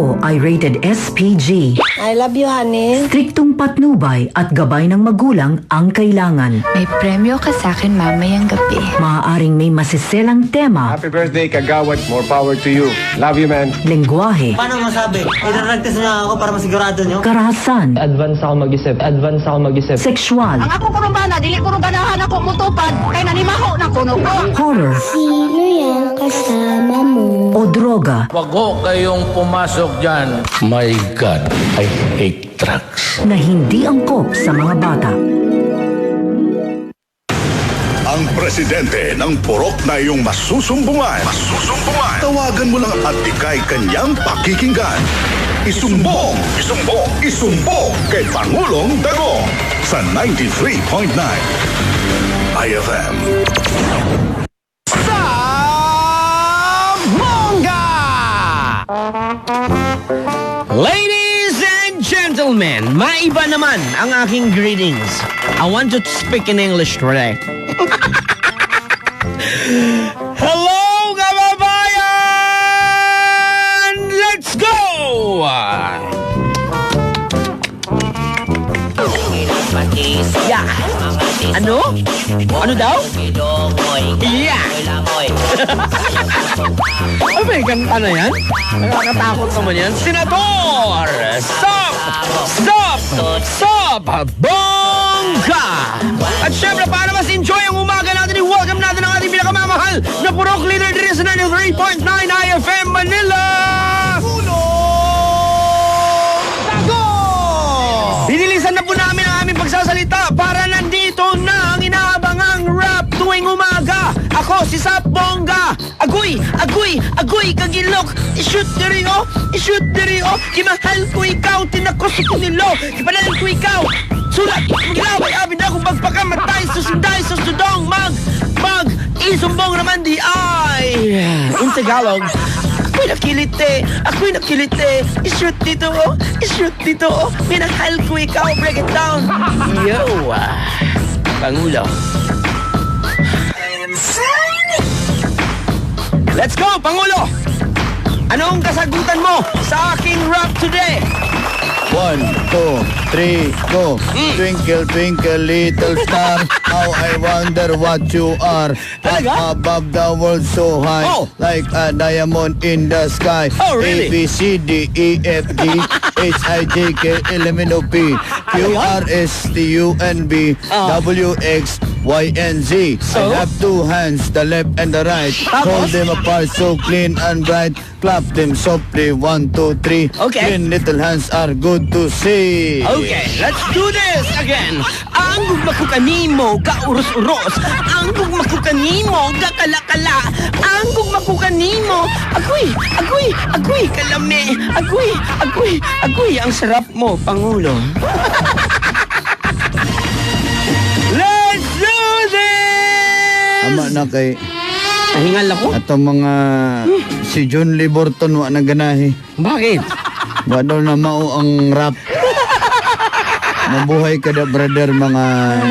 ito ay rated SPG. I love you, honey. Striktong patnubay at gabay ng magulang ang kailangan. May premyo ka sa akin mamayang gabi. Maaaring may masiselang tema, Happy birthday, Kagawad. More power to you. Love you, man. lengguwahe, Paano masabi? Idaragtas niya ako para masigurado niyo? karahasan, Advance ako mag-isip. sexual, Ako kurubana, dili ko ganahan ako mutupad. Kay nanimaho na kuno ko. horror, Sino yung kasama mo? o droga. Wag ho kayong pumasok dyan. My God, I hate drugs. Na hindi angkop sa mga bata. Ang presidente ng purok na iyong masusumbungan. Tawagan mo lang at ikay kanyang pakikinggan. Isumbong kay Pangulong Dagong sa 93.9 IFM. Ladies and gentlemen, maiba naman ang aking greetings. I want to speak in English today. Hello, kababayan! Let's go! Yeah. Ano? Ano daw? Yeah. Ay, may kanta na yan? Nakakatakot naman yan. Senador! Stop! Bongga! At syempre, para mas enjoy ang umaga natin, i-welcome natin ang ating pinakamamahal na purok leader dito sa 93.9 IFM Manila! Dinilisan na po namin ang aming pagsasalita para nandito na ang inaabangang rap tuwing umaga. Ako si Sap Bongga. Agoy, kagilok. Ishoot diriyo. Kimahal ko ikaw, tinakos ko nilo. Ipanalal ko ikaw. Sulat, magilaway, abin ako magpakamatay, susunday, susudong, isumbong naman di ay. In Tagalog, ako'y nakilite. Ishoot dito. Minahal ko ikaw, break it down. Yo, Pangulo. Let's go, Pangulo! Anong kasagutan mo sa aking rap today? 1, 2, 3, go. Twinkle, twinkle, little star. How I wonder what you are. Talaga? Up above the world so high. Oh. Like a diamond in the sky. Oh, really? A, B, C, D, E, F, G, H, I, J, K, L, M, N, O, P, Q, R, S, T, U, N, B, W, X, Y, and Z. So? I have two hands, the left and the right. Hold them apart so clean and bright. Clap them softly, 1, 2, 3. Okay. Clean little hands are good to see. Okay, let's do this again. Ang gugma ko kanimo, ka-uros-uros. Ang gugma ko kanimo, ka-kala-kala. Ang gugma ko kanimo, agoy, kalame. Agoy, ang sarap mo, Pangulo. Let's do this! Ama na kay Nahingal ako? atong mga si John Lee Borton wa na ganahi. Bakit? Wa daw na mao ang rap. Mabuhay ka da brother mga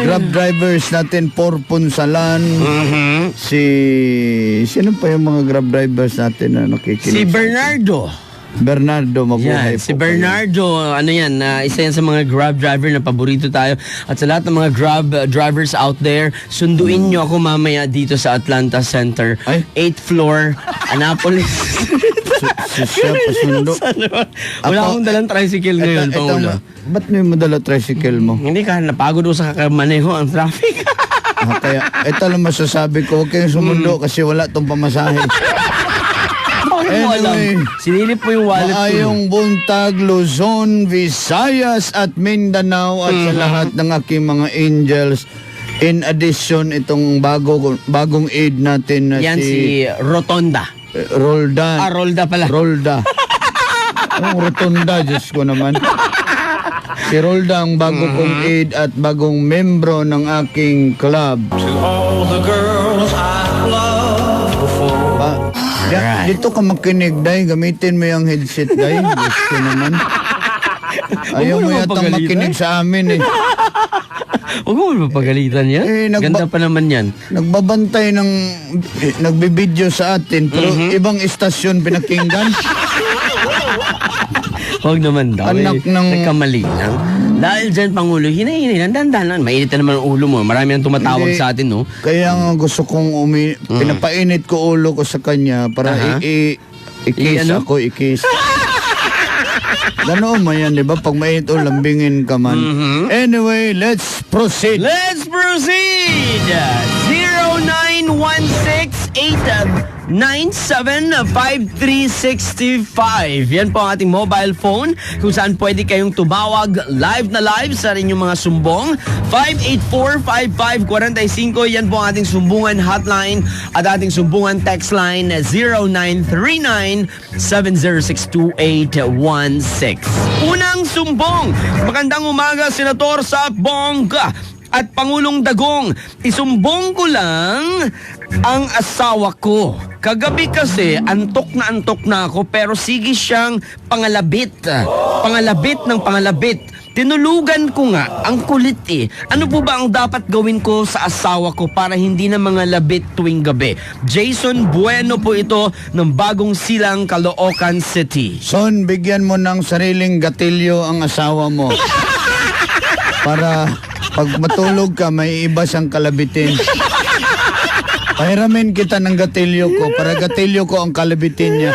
grab drivers natin Porpunsalan. Sino pa yung mga grab drivers natin na nakikinig? Si Bernardo. Bernardo, mabuhay Yan, si po Bernardo, isa yan sa mga Grab driver na paborito tayo. At sa lahat ng mga Grab drivers out there, sunduin nyo ako mamaya dito sa Atlanta Center. Ay? 8th floor, Annapolis. Siya pasundo. Wala akong dalang tricycle ngayon, Pangulo. Ba't may madala tricycle mo? Hindi ka, napagod ko sa kakamaneho ang traffic. Kaya ito lang masasabi ko, huwag kayong sumundo kasi wala tong pamasahe. Bakit mo alam? Anyway, Sinilip po yung wallet ko. maayong buntag, Luzon, Visayas at Mindanao at sa lahat ng aking mga angels. In addition, itong bagong aid natin na Yan si Rotonda. Roldan. Rolda pala. Rolda. Ang rotunda, Diyos ko naman. Si Rolda ang bago kong aid at bagong membro ng aking club. All the girls I love before. Dito ka makinig, Day. Gamitin mo yung headset, Day. Diyos ko naman. Ayaw mo yatang makinig sa amin, eh. Huwag mo mapagalitan yan. Ganda pa naman yan. Nagbabantay ng nagbibideo sa atin pero ibang istasyon pinakinggan. Huwag naman daw. Anak ng- Nagkamali lang. Dahil dyan, Pangulo, hinay-hinay lang, dandan. Mainit na naman ang ulo mo. Marami nang tumatawag Hindi. sa atin, no? Kaya nga gusto kong pinapainit ko ulo ko sa kanya para Aha. i-kiss I-ano? ako, i-kiss. Ganoon man yan, di ba? Pag mainit o lambingin ka man. Anyway, let's proceed. Let's proceed! 0916-897-5365. Yan po ang ating mobile phone kung saan pwede kayong tumawag live na live sa inyong mga sumbong. 584-5545. Yan po ang ating sumbungan hotline at ating sumbungan text line 0939-706-2816. Unang sumbong. Magandang umaga, Senator Sap Bongga at Pangulong Dagong. Isumbong ko lang ang asawa ko. Kagabi kasi, antok na ako pero sige siyang pangalabit. Pangalabit ng pangalabit. Tinulugan ko nga, ang kulit eh. Ano po ba ang dapat gawin ko sa asawa ko para hindi na mga labit tuwing gabi? Jason Bueno po ito ng Bagong Silang, Caloocan City. Son, bigyan mo ng sariling gatilyo ang asawa mo. Para pag matulog ka, may iba siyang kalabitin. Pahiramin kita ng gatilyo ko para gatilyo ko ang kalabitin niya.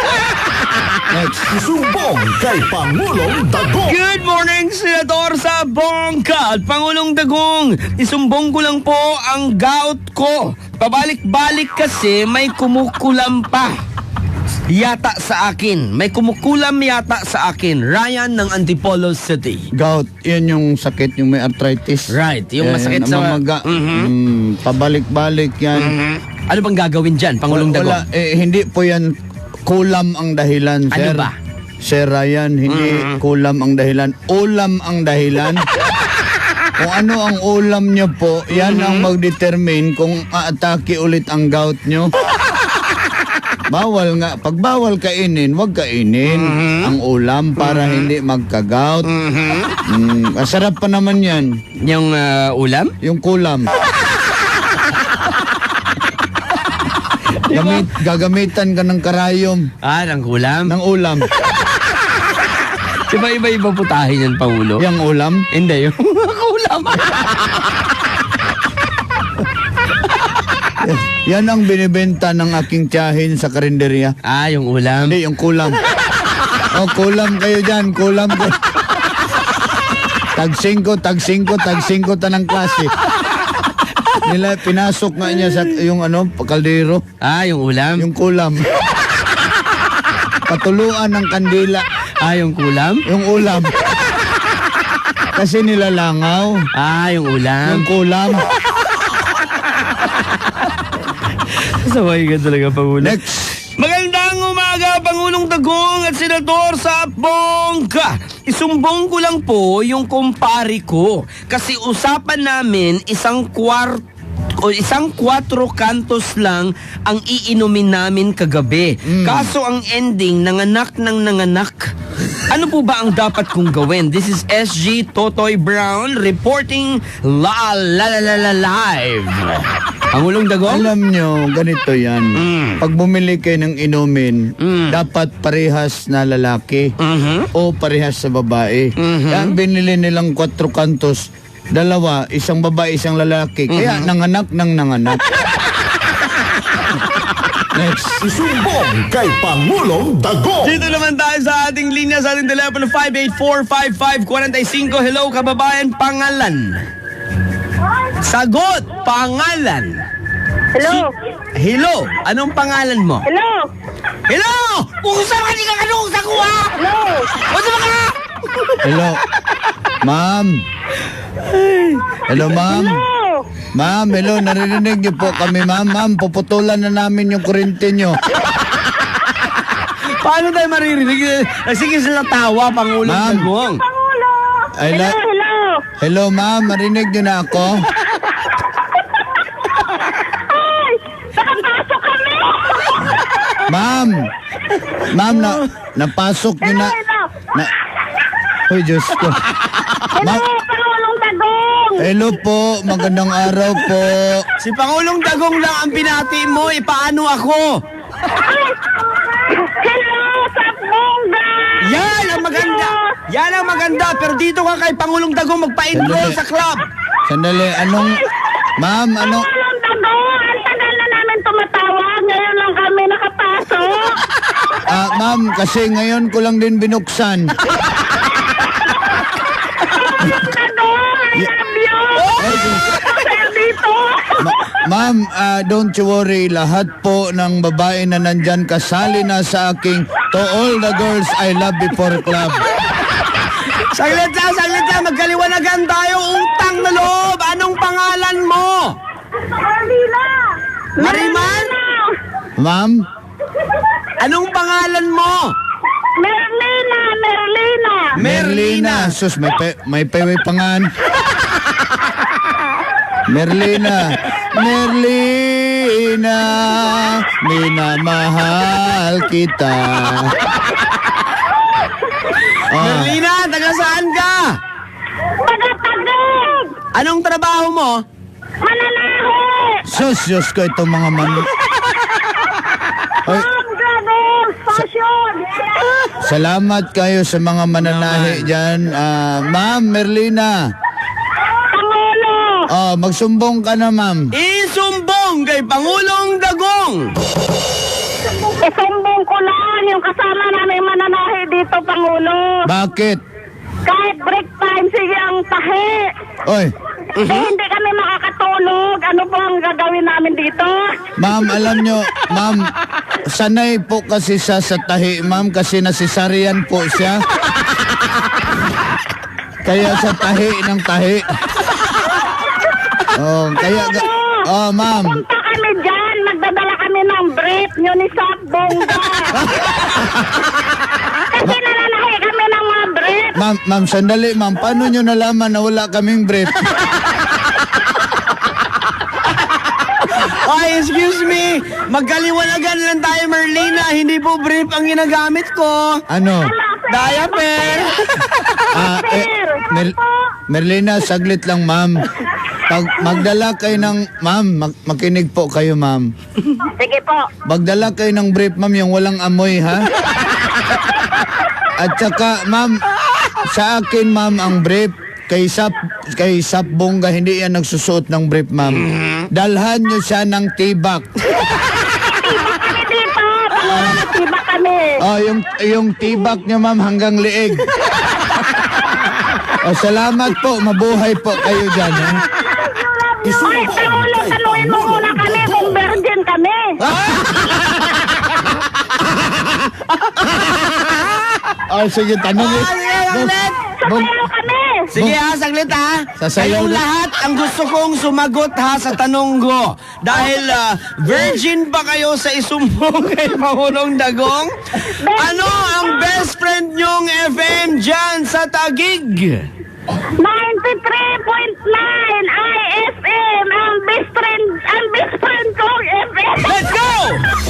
Next. Isumbong kay Pangulong Dagong. Good morning, Senator sa Bongga at Pangulong Dagong. Isumbong ko lang po ang gout ko. Pabalik-balik kasi may kumukulam pa. Yata sa akin. May kumukulam yata sa akin. Ryan ng Antipolo City. Gout, yan yung sakit, yung may arthritis. Right, yung Yan, masakit sa... namamaga. Pabalik-balik yan. Ano bang gagawin dyan, Pangulong Wala, Dagong? hindi po yan kulam ang dahilan, Ano sir. ba? Sir Ryan, hindi kulam ang dahilan. Ulam ang dahilan. Kung ano ang ulam nyo po, yan ang mag-determine kung aatake ulit ang gout nyo. Bawal nga. Pag bawal kainin, wag kainin ang ulam para hindi magka-gout. Masarap pa naman yan. Yung ulam? Yung kulam. Gagamitan ka ng karayom Ng ulam? ng ulam. Iba-iba putahin yan, Pangulo. Yung ulam. Hindi, yung ulam. Yan ang binibenta ng aking tiyahin sa karinderya. Yung ulam. Hindi, yung kulam. Kulam kayo dyan. Kulam kayo. Tag 5 tanang klase. Nila, pinasok nga niya sa yung kaldero. Yung ulam. Yung kulam. Patuluan ng kandila. Yung kulam. Yung ulam. Kasi nilalangaw. Yung ulam. Yung kulam. Sabay ka talaga, Pangulo. Next. Magandang umaga, Pangulong Dagong at Senador sa Bongga. Isumbong ko lang po yung kumpari ko. Kasi usapan namin isang 4 kantos lang ang iinumin namin kagabi. Kaso ang ending, nanganak ng nanganak. Ano po ba ang dapat kong gawin? This is SG Totoy Brown reporting live. Pangulong Dagong? Alam nyo, ganito yan. Pag bumili kayo ng inumin, dapat parehas na lalaki o parehas sa babae. Kaya ang binili nilang 4 kantos, 2, isang babae, isang lalaki. Kaya nanganak ng nanganak. Next. Isumbong kay Pangulong Dagong. Dito naman tayo sa ating linya, sa ating telepono 584-5545. Hello, kababayan, pangalan. Sagot, pangalan. Hello? Hello, anong pangalan mo? Hello? Hello! Uusap ka, di ka kanusap ko, ha? Hello? Uusap ka! Hello. Ma'am. Hello, ma'am. Hello? Ma'am, hello. Narinig niyo po kami, ma'am. Ma'am, puputulan na namin yung kuryente niyo. Paano tayo maririnig? Sige sila tawa, Pangulong Ma'am. Dagong. Pangulo? Ay, Hello? Hello? Hello, ma'am. Marinig niyo na ako? Ay! Nakapasok kami! Ma'am. Ma'am, napasok niyo na. Hoy, Diyos ko. Hello, Pangulong Dagong! Hello po. Magandang araw po. Si Pangulong Dagong lang ang binati mo, paano ako? Hello, Sapong! Yan ang maganda, pero dito ka kay Pangulong Dagong magpa-enroll Sandali. sa club. Sandali, anong... Ma'am, ano... Ang tago, ang tagal na namin tumatawag. Ngayon lang kami nakapasok. Ma'am, kasi ngayon ko lang din binuksan. Ang tago, I love you. Sir, dito. Ma'am, don't you worry. Lahat po ng babae na nandyan kasali na sa aking To All the Girls I Love Before Club. Saglit lang, magkaliwanagan tayo. Utang na loob. Anong pangalan mo? Marlina. Mariman? Ma'am, Anong pangalan mo? Merlina. Merlina. Sus, may pewe pangan. Merlina. Minamahal kita. Merlina, taga saan ka? Taga-tagig. Anong trabaho mo? Mananahi. Sus, ko itong mga Oy, Grabe. Fashion. salamat kayo sa mga mananahi dyan. Ma'am, Merlina. Pangulo. Magsumbong ka na, ma'am. Isumbong kay Pangulong Dagong. Isumbong ko lang yung kasama namin mananahi dito, Pangulo. Bakit? Kahit break time, sige ang tahi. Oy, Hindi kami makakatulog. Ano po ang gagawin namin dito? ma'am, alam nyo, ma'am, sanay po kasi siya sa tahi, ma'am, kasi nasisarian po siya. Kaya sa tahi ng tahi. Ma'am. Punta kami dyan. Magdadala kami ng brief nyo ni Sap Bongga. Kasi nananahi kami ng mga brief. Ma'am, sandali, ma'am. Paano nyo nalaman na wala kaming brief? Ay, excuse me. Magkaliwanagan lang tayo, Merlina. Hindi po brief ang ginagamit ko. Ano? Diaper. Merlina, saglit lang, ma'am. Pag magdala kayo ng... Ma'am, makinig po kayo, ma'am. Sige po. Magdala kayo ng brief, ma'am, yung walang amoy, ha? At saka, ma'am, sa akin, ma'am, ang brief, kay Sap Bongga, hindi yan nagsusuot ng brief, ma'am. Dalhan nyo siya ng tibak. Kami dito. Tiba kami. Yung tibak nyo, ma'am, hanggang liig. Salamat po. Mabuhay po kayo dyan, ha? Ay, Pangulo, tanungin mo muna kami kung virgin kami. Sige, tanongin. Sasayaw kami. Sige ha, saglit ha. Sasayaw Kayong na. lahat ang gusto kong sumagot ha sa tanong ko. Dahil virgin ba kayo sa isumbong kay Pangulong Dagong? Ano ang best friend nyong FM dyan sa Taguig? 93.9 IFM ang best friend kong FM. Let's go!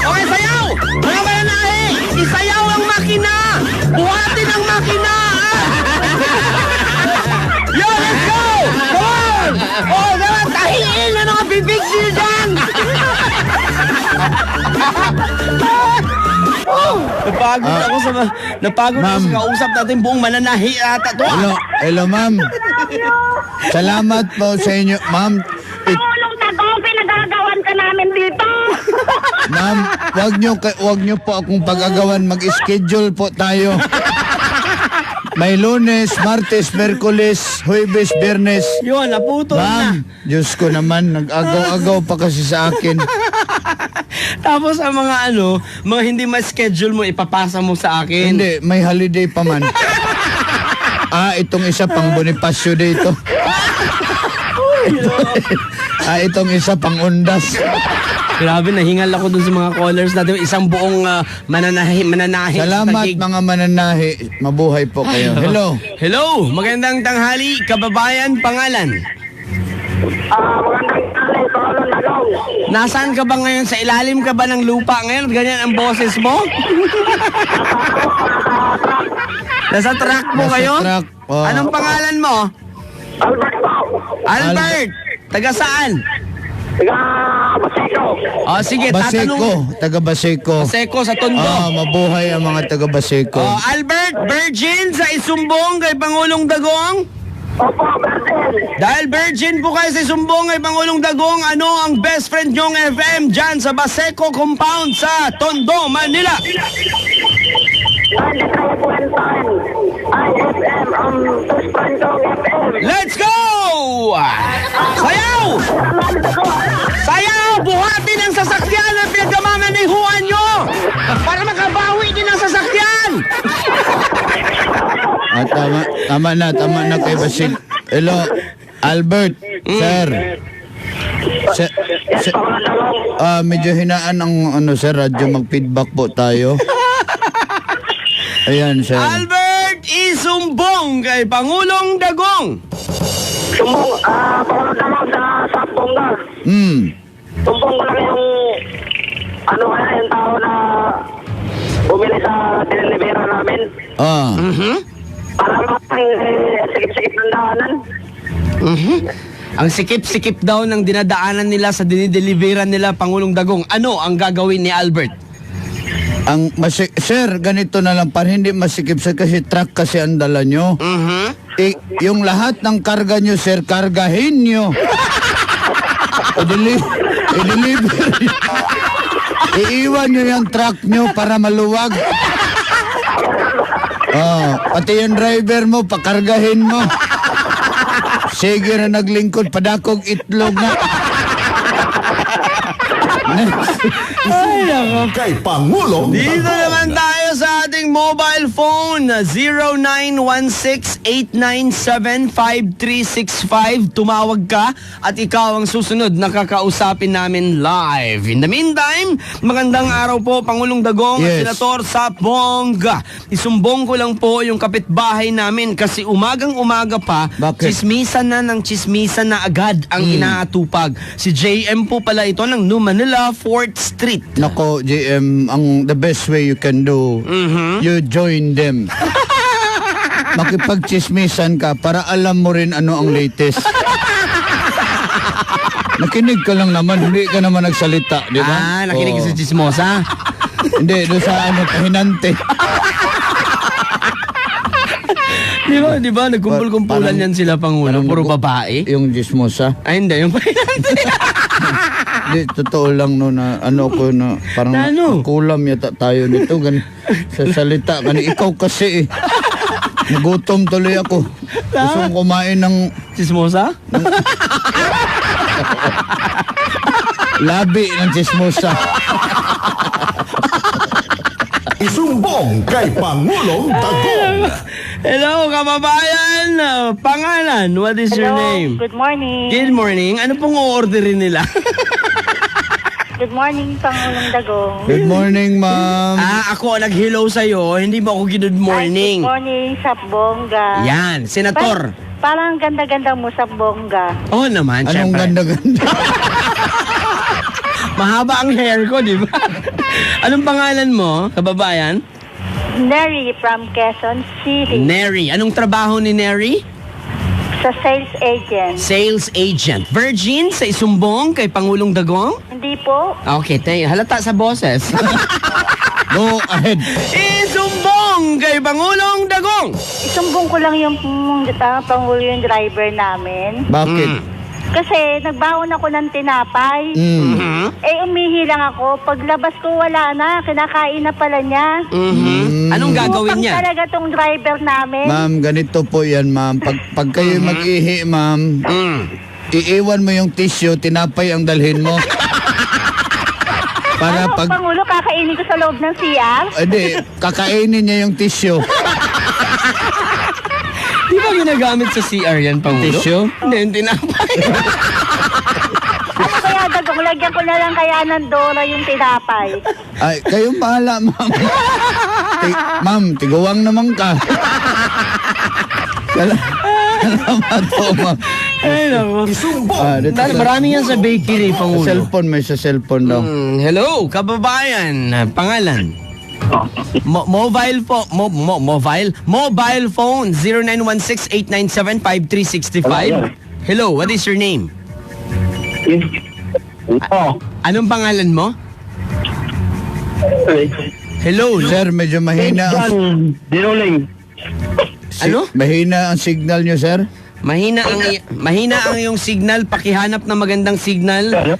Okay, sayaw! Mga mananahi, isayaw ang makina! Buhatin ang makina! Yo, let's go! Come on! Oh, naman, tahiin na mga bibig nyo dyan! Napagod ako Ma'am. sa kausap natin buong mananahi ata to. Hello, ma'am. Salamat po sa inyo, ma'am. Pangulong Dagong, pinagagawan ka namin dito. Ma'am, wag nyo po akong pag-agawan. Mag-schedule po tayo. May Lunes, Martes, Merkules, Huwebes, Biyernes. Yun, naputol na. Ma'am, Diyos ko naman, nag-agaw-agaw pa kasi sa akin. Tapos ang mga mga hindi ma-schedule mo, ipapasa mo sa akin. Hindi, may holiday pa man. Itong isa pang Bonifacio dito. Itong isa pang Undas. Grabe, nahingal ako dun sa mga callers natin. Isang buong mananahi. Salamat Taguig. mga mananahi. Mabuhay po kayo. Hello. Hello, magandang tanghali, kababayan, pangalan. Nasaan ka ba ngayon? Sa ilalim ka ba ng lupa ngayon? Ganyan ang boses mo? Nasa truck mo Nasa kayo? truck, oh. Anong pangalan mo? Albert. Taga saan? Oh, sige, tatanong. Taga Baseco. Baseco sa Tondo. Mabuhay ang mga taga Baseco. Oh, Albert, virgin sa isumbong kay Pangulong Dagong? Opo, Bertel. Dahil virgin po kayo sa isumbong kay Pangulong Dagong, ano ang best friend nyong FM dyan sa Baseco Compound sa Tondo, Manila? IFM, Tuspandong FM. Let's go! Sayaw! Sayaw! Buhatin ang sasakyan na pinagkamamanihuan nyo! Para makabawi din ang sasakyan! Tama na kay Basil. Hello, Albert, sir. Medyo hinaan ang sir, radyo, mag-feedback po tayo. Ayan, sir. Albert, isumbong kay Pangulong Dagong. Sumbong, Pangulong Dagong sa Bongga. Sumbong ko lang yung yung tao na bumili sa dinilibera namin. Para sikip-sikip ng daanan. Ang sikip-sikip daw ng dinadaanan nila sa dinideliveran nila, Pangulong Dagong. Ano ang gagawin ni Albert? Sir, ganito na lang, para hindi masikip, sir, kasi truck kasi ang dala nyo. Yung lahat ng karga nyo, sir, kargahin nyo. I-deliver. Iiwan nyo yung truck nyo para maluwag. Pati yung driver mo, pakargahin mo. Sige na naglingkod, padakog itlog na. Kay Pangulong Dito Dagong. naman tayo sa ating mobile phone na 0916-897-5365. Tumawag ka at ikaw ang susunod na kakausapin namin live. In the meantime, magandang araw po, Pangulong Dagong at Yes. Senator Sapongga. Isumbong ko lang po yung kapitbahay namin kasi umagang-umaga pa, Bakit? chismisan na agad ang inaatupag. Si JM po pala ito ng New Manila 4th Street. Nako, JM, the best way you can do, you join them. Makipagchismisan ka para alam mo rin ano ang latest. Nakinig ka lang naman, hindi ka naman nagsalita, di ba? Nakinig sa chismosa. Hindi, doon sa hinante. Di ba? Nagkumpul-kumpulan Parang- yan sila, Pangulo. Puro babae. Yung chismosa. Ay, hindi. Yung pahinante. Hindi, totoo lang no na ko na parang Na ano? kulam yata tayo nito sa salita. Ikaw kasi nagutom tuloy ako. Gusto kong kumain ng Chismosa? labi ng chismosa. Isumbong kay Pangulong Dagong. Hello, kababayan. Pangalan, what is your name? Good morning. Good morning. Ano pong o-orderin nila? Good morning, Pangulong Dagong. Good morning, ma'am. Ako nag-hello sa'yo. Hindi mo ako good morning. Good morning, Sapbongga. Yan, Senator. Parang ganda-ganda mo, Sapbongga. Oo naman, Anong syempre. ganda-ganda? Mahaba ang hair ko, di ba? Anong pangalan mo, kababayan? Neri from Quezon City. Neri. Anong trabaho ni Neri? Sa sales agent. Sales agent. Virgin sa isumbong kay Pangulong Dagong? Hindi po. Okay, halata sa boses. Go ahead. Isumbong kay Pangulong Dagong! Isumbong ko lang yung Pangulo yung driver namin. Bakit? Kasi nagbaon ako ng tinapay. Umihi lang ako. Paglabas ko wala na. Kinakain na pala niya. Anong gagawin Upang niya? talaga tong driver namin. Ma'am, ganito po yan, ma'am. Pag kayo mag-ihi, ma'am, iiwan mo yung tissue, tinapay ang dalhin mo. Para Ano, pag... Pangulo, kakainin ko sa loob ng CR? Hindi, kakainin niya yung tissue. Di ba ginagamit sa CR yan, Pangulo? Tissue? Hindi, yung tinapay. Ano kaya, Dagong? Lagyan ko na lang kaya ng Dora yung tinapay. Ay, kayong bahala, ma'am. Ma'am, tiguwang naman ka. Salamat po, ma'am. Ay, naku. Dito Marami yan sa bakery, sa Pangulo. cellphone, may sa cellphone daw. Hello, kababayan. Pangalan? Mobile phone 0916-897-5365. Hello, what is your name? Anong pangalan mo? Hello. Sir, medyo mahina ang... Ano? Mahina ang signal nyo, sir. Mahina ang iyong signal. Pakihanap ng magandang signal.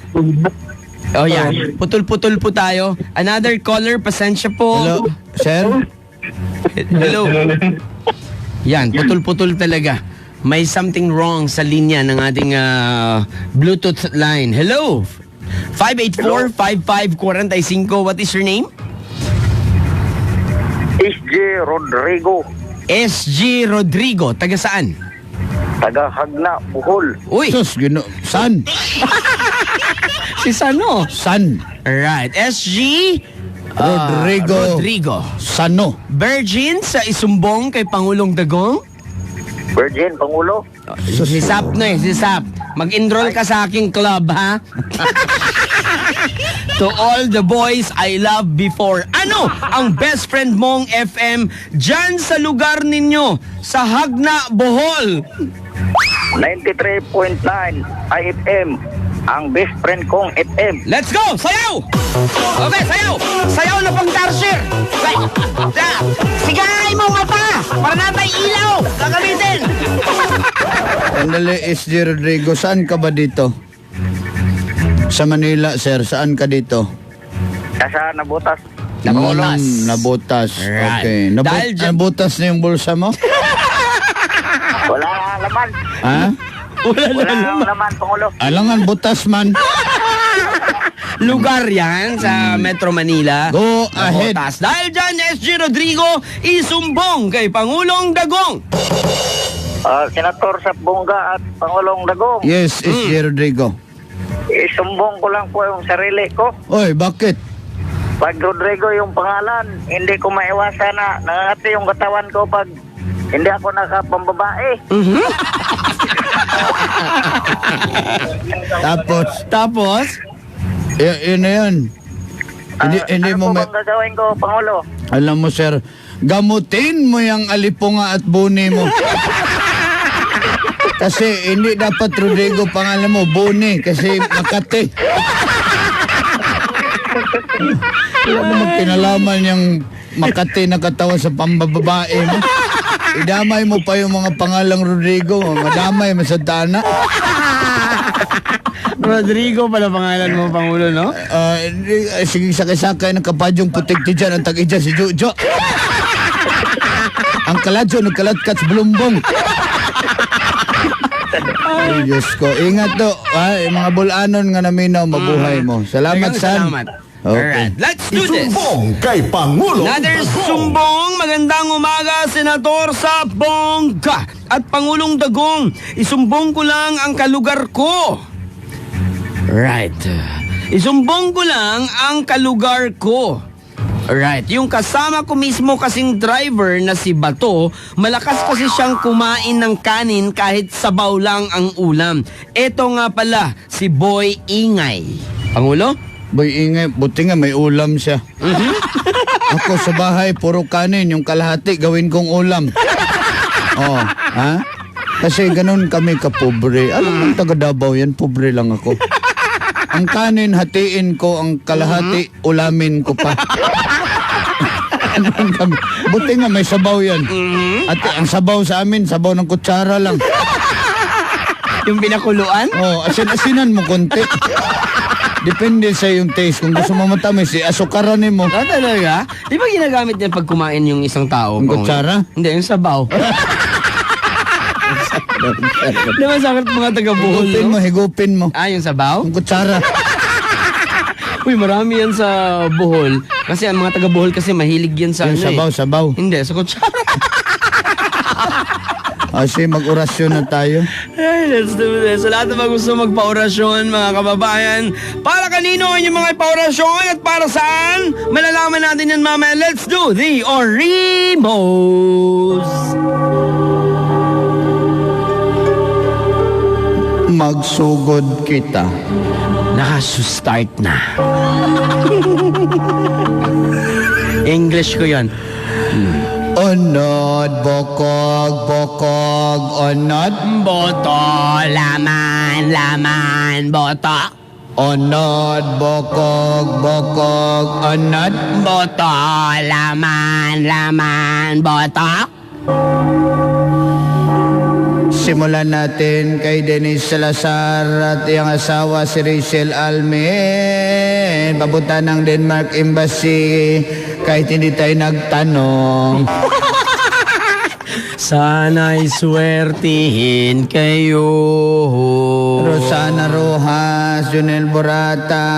Oh, yan. Putol-putol po tayo. Another caller, pasensya po. Hello, sir? Hello. Yan, putol-putol talaga. May something wrong sa linya ng ating Bluetooth line. Hello. 584-5545. What is your name? SG Rodrigo, SG Rodrigo. Taga saan? taga Hagna, Bohol. Uy, Sus, San? si Sano. San? Right. SG Rodrigo. Rodrigo. Sano? Virgin sa isumbong kay Pangulong Dagong. Virgin, Pangulo. Si Sap na eh, si Sap. Mag-enroll ka sa aking club, ha? To all the boys I love before. Ano ang best friend mong FM dyan sa lugar ninyo? Sa Hagna, Bohol. 93.9 IFM. Ang best friend kong FM. Let's go! Sayaw! Okay, sayaw! Sayaw na pang Darshir! Sigay mo mata! Para natay ilaw! Gagamitin! Andali, SG Rodrigo, saan ka ba dito? Sa Manila, sir. Saan ka dito? Nasa Nabutas. Nabutas. Right. Okay. Dahil dyan- Nabutas na yung bulsa mo? Wala laman. Ha? Wala laman, Pangulo. Alangan, butas man. Lugar yan sa Metro Manila. Go ahead. Botas. Dahil dyan, SG Rodrigo, isumbong kay Pangulong Dagong. Senator Sapbongga at Pangulong Dagong. Yes, SG Rodrigo. Isumbong ko lang po yung sarili ko. Oy, bakit? Pag Rodrigo yung pangalan, hindi ko maiwasan na nangangati yung katawan ko pag hindi ako nakapambabae. Tapos, yun na yun. Hindi ano mo po bang gagawin ko, Pangulo? Alam mo, sir, gamutin mo yung alipunga at buni mo. Kasi hindi dapat Rodrigo pangalan mo, Buni, kasi Makati. Wala naman kinalaman yung Makati na katawan sa pambababae mo. Idamay mo pa yung mga pangalang Rodrigo, madamay masantana. Rodrigo pala pangalan mo, Pangulo, no? Sige, sakay-sakay ng kapadyong putik ti dyan, ang tag-idyan si Jojo. Ang kaladyo, nagkalatkat sa bulumbong. Ay, Diyos ko. Ingat to. Yung mga bulanon nga naminaw, mabuhay mo. Salamat, San. Salamat. Okay. Alright, let's do this. Isumbong kay Pangulong Another Dagong. sumbong. Magandang umaga, Senator Sapbongga at Pangulong Dagong. Isumbong ko lang ang kalugar ko. Right. Isumbong ko lang ang kalugar ko. Right. Yung kasama ko mismo kasing driver na si Bato, malakas kasi siyang kumain ng kanin kahit sabaw lang ang ulam. Eto nga pala, si Boy Ingay. Pangulo? Boy, ingay. Buti nga may ulam siya. Ako sa bahay, puro kanin. Yung kalahati, gawin kong ulam. Oh, ha? Kasi ganun kami kapobre. Alam mo, taga Davao yan, pobre lang ako. Ang kanin, hatiin ko. Ang kalahati, ulamin ko pa. Ganun kami. Buti nga may sabaw yan. At ang sabaw sa amin, sabaw ng kutsara lang. Yung pinakuluan? Oh, asin-asinan mo konti. Depende sa yung taste. Kung gusto mo matamis, asukaran mo. Ah, talaga? Di ba ginagamit niya pag kumain yung isang tao? Yung Pangulo? kutsara? Hindi, yung sabaw. Di ba sakit mga taga-Bohol, Higupin mo, no? higupin mo. Ah, yung sabaw? Yung kutsara. Uy, marami yan sa Bohol. Kasi ang mga taga-Bohol kasi mahilig yan sa Yung ano sabaw. Hindi, sa kutsara. Kasi mag-orasyon na tayo. Hey, let's do this. Sa lahat na gusto magpa-orasyon, mga kababayan, para kanino yung mga pa-orasyon at para saan? Malalaman natin yan mamaya. Let's do the Orimos! Magsugod kita. Nakasustart na. English ko yan. Onod, bokog, onod. Boto, laman, boto. Onod, bokog, bokog, onod. Boto, laman, laman, boto. Simulan natin kay Dennis Salazar at iyang asawa si Rachel Almen. Papunta ng Denmark Embassy kahit hindi tayo nagtanong. Sana'y swertihin kayo. Rosana Rojas, Junel Borata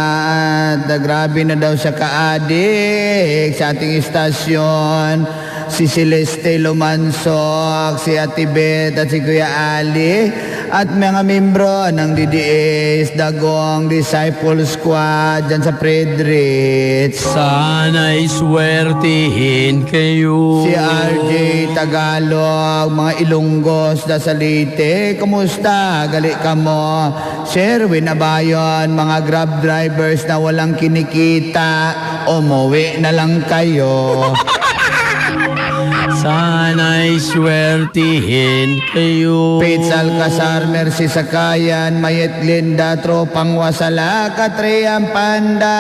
at grabe na daw siya kaadik sa ating istasyon. Si Celeste Lomansok, si Ate Beth at si Kuya Ali at mga membro ng DDS Dagong Disciple Squad dyan sa Fredrich. Sana'y swertihin kayo. Si RJ Tagalog, mga Ilonggos da Salite, kumusta? Gali ka mo? Sherwin Abayon, mga grab drivers na walang kinikita, umuwi na lang kayo. Sana'y swertihin kayo. Pete Alcazar, Mercy Sakayan, Mayet Linda, Tropang Wasala, Katriang Panda,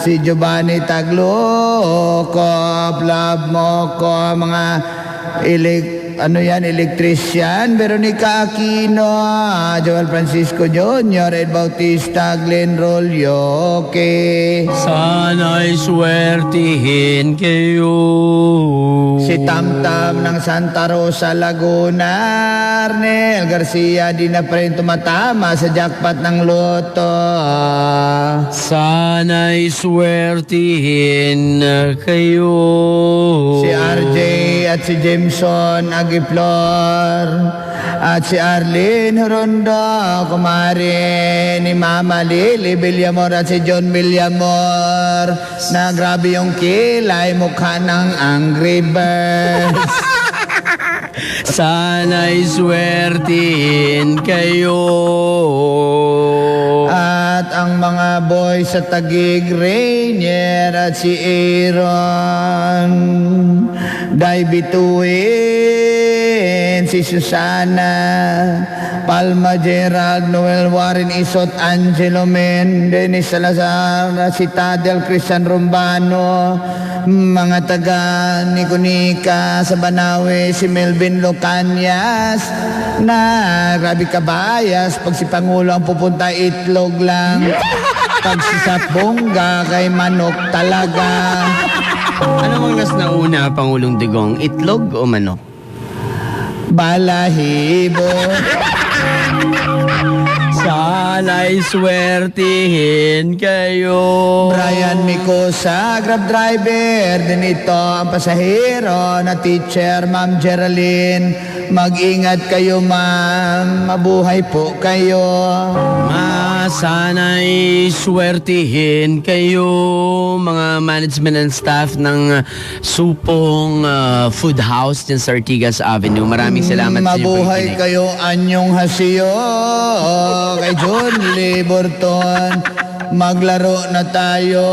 si Giovanni Tagloco, Love Moco, mga electrician, Veronica Aquino, Joel Francisco Jr., Ed Bautista, Glenn Rollo, okay. Sana'y swertihin kayo. Si Tamtam ng Santa Rosa, Laguna, Arnel Garcia, di na pa rin tumatama sa jackpot ng loto. Sana'y swertihin kayo. Si RJ at si Jameson Agiflor at si Arlene Rondo, kumare ni Mama Lily Villamor at si John Villamor na grabe yung kilay, mukha ng Angry Birds. Sana'y swertihin kayo. At ang mga boys sa Taguig, Rainier at si Aaron, Day Bituin, si Susana, Palma Gerald, Noel Warren Isot, Angelo Men, Dennis Salazar, si Tadel Christian Rombano, mga taga Niconica sa Banawe, si Melvin Locanias, na grabe kabayas, pag si Pangulo ang pupunta, itlog lang. Pag si Sapongga kay manok talaga. Ano mang nas nauna, Pangulong Digong? Itlog o manok? Balahibo. Sana'y swertihin kayo. Brian Micosa, grab driver. Dinito ang pasahero na teacher, Ma'am Geraldine. Mag-ingat kayo, ma'am. Mabuhay po kayo. Sana'y swertihin kayo, mga management and staff ng Supong Food House din sa Ortigas Avenue. Maraming salamat sa inyo. Mabuhay kayo, Anyong Hasiyo. Kay John Lee Burton. Maglaro na tayo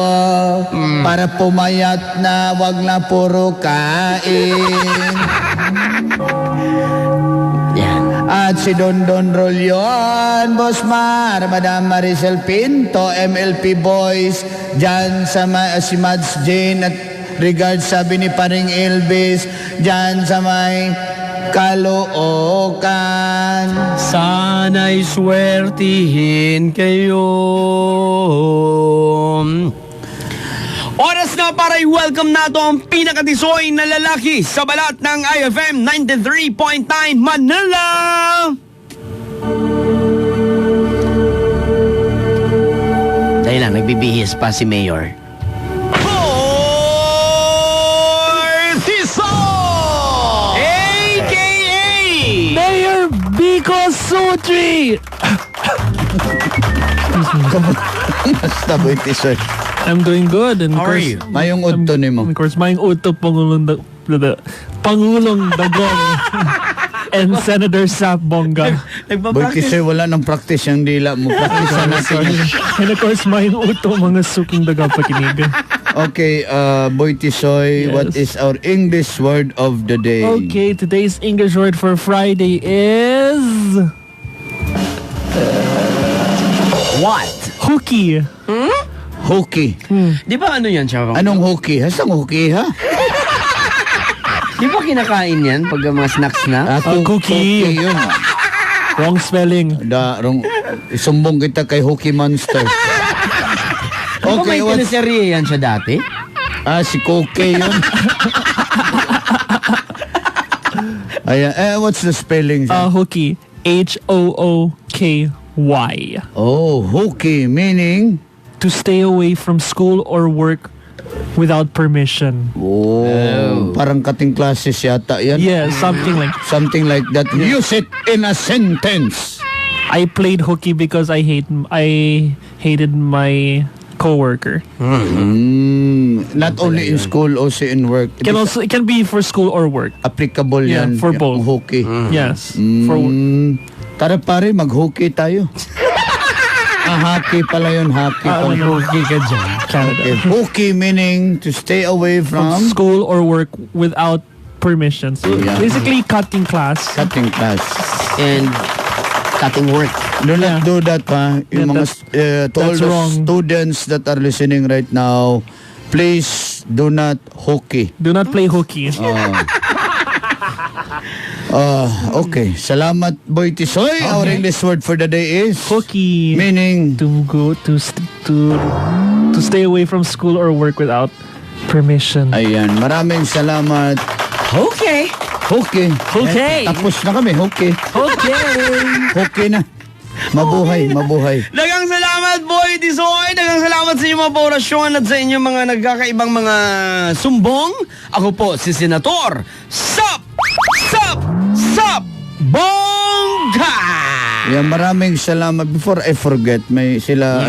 para pumayat na, wag na puro kain. At si Don Rolyon, Boss Mar, Madam Maricel Pinto, MLP Boys, dyan sa si Mads Jane at regards sabi ni Paring Elvis, dyan sa may Caloocan. Sana'y swertihin kayo. Oras na para i-welcome nato ang pinakatisoy na lalaki sa balat ng IFM 93.9 Manila! Dahil lang, nagbibihis pa si Mayor. A.K.A. Mayor Biko Sutri! Basta boy, sir. I'm doing good. And How are you? Mayong udto ni mo. Of course, mayong uto Pangulong Dagong and Senator Sap Bongga. Boy, sir, wala nang practice yung dila mo. Practice na natin. And of course, mayong uto mga suking daga pakinigan. Okay, Boy Tisoy, Yes. what is our English word of the day? Okay, today's English word for Friday is... Hockey. Hockey. Di ba ano yan, Charo? Anong hockey? Hasang hockey, ha? Di ba kinakain yan pag mga snacks na? Cookie. Yun. Wrong spelling. Isumbong kita kay Hockey Monster. Okay, may what's... teleserye yan siya dati? Si Cookie yun. Ayan, what's the spelling? Hockey. H-O-O-K-Y. Oh, hockey, meaning? To stay away from school or work without permission. Oh, parang kating classes yata yan. Yeah, something like that. Use it in a sentence. I played hockey because I hated my coworker. Not only in school, also in work. It can be for school or work. Applicable yan. For both. Hockey. Yes. For work. Tara pare, mag-hockey tayo. Hockey pala yun, hockey pala. Hockey ka dyan, Canada. Okay. Hockey meaning to stay away from school or work without permission. So basically cutting class. Cutting class. And cutting work. Do not do that, ha? Yung mga, to all the students that are listening right now, please do not hockey. Do not play hockey. Okay. Salamat, Boy Tisoy. Okay. Our English word for the day is hockey. Meaning to go to stay away from school or work without permission. Ayan. Maraming salamat. Okay. Hockey. Tapos na kami. Hockey. Hockey na. Mabuhay. Dagang salamat, Boy Tisoy. Dagang salamat sa inyong mga orasyon at sa inyong mga nagkakaibang mga sumbong. Ako po si Senator Sup Bongga! Yeah, maraming salamat. Before I forget, may sila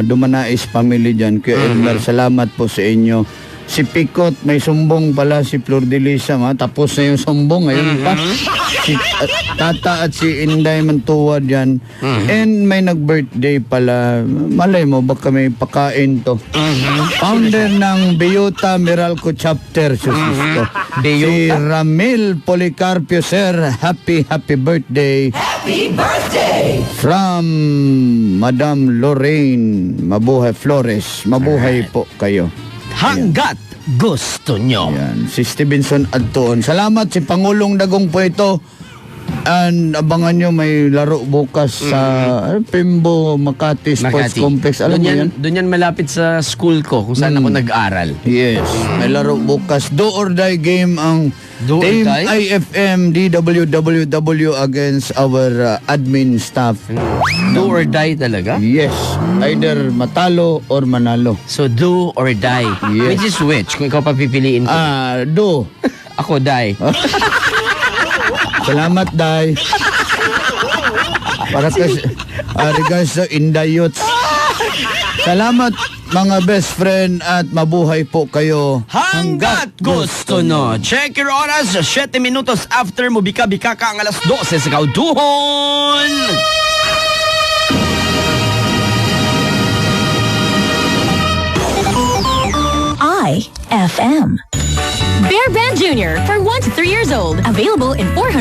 Dumanais family dyan. Kuya Elmer, salamat po sa inyo. Si Pikot, may sumbong pala si Flor de Lisa, tapos na yung sumbong, ngayon pa. Si Tata at si Inday Mantua dyan. And may nag-birthday pala. Malay mo, baka may pakain to. Founder ng Beyota Meralco Chapter, si Ramil Policarpio, sir. Happy birthday. Happy birthday! From Madam Lorraine Mabuhay Flores. Mabuhay po kayo. Hanggat gusto nyo. Yan. Si Stevenson Adtoon. Salamat si Pangulong Dagong po ito. And abangan nyo, may laro bukas sa Pimbo Makati Sports Complex. Alam mo yan? Doon yan malapit sa school ko kung saan ako nag-aral. Yes. May laro bukas. Do or die game ang Team IFM DWWW against our admin staff. Do or die talaga? Yes. Either matalo or manalo. So do or die. Yes. Which is which? Kung ikaw papipiliin ko. Do. Ako die. Salamat, Day. Para kasi regards sa Indayots. Salamat, mga best friend, at mabuhay po kayo. Hanggat gusto no. Check your oras. 7 minutos after mo bika-bika ka ang alas 12 sa Kauduhon. IFM. Bear Brand Jr. for 1 to 3 years old. Available in 400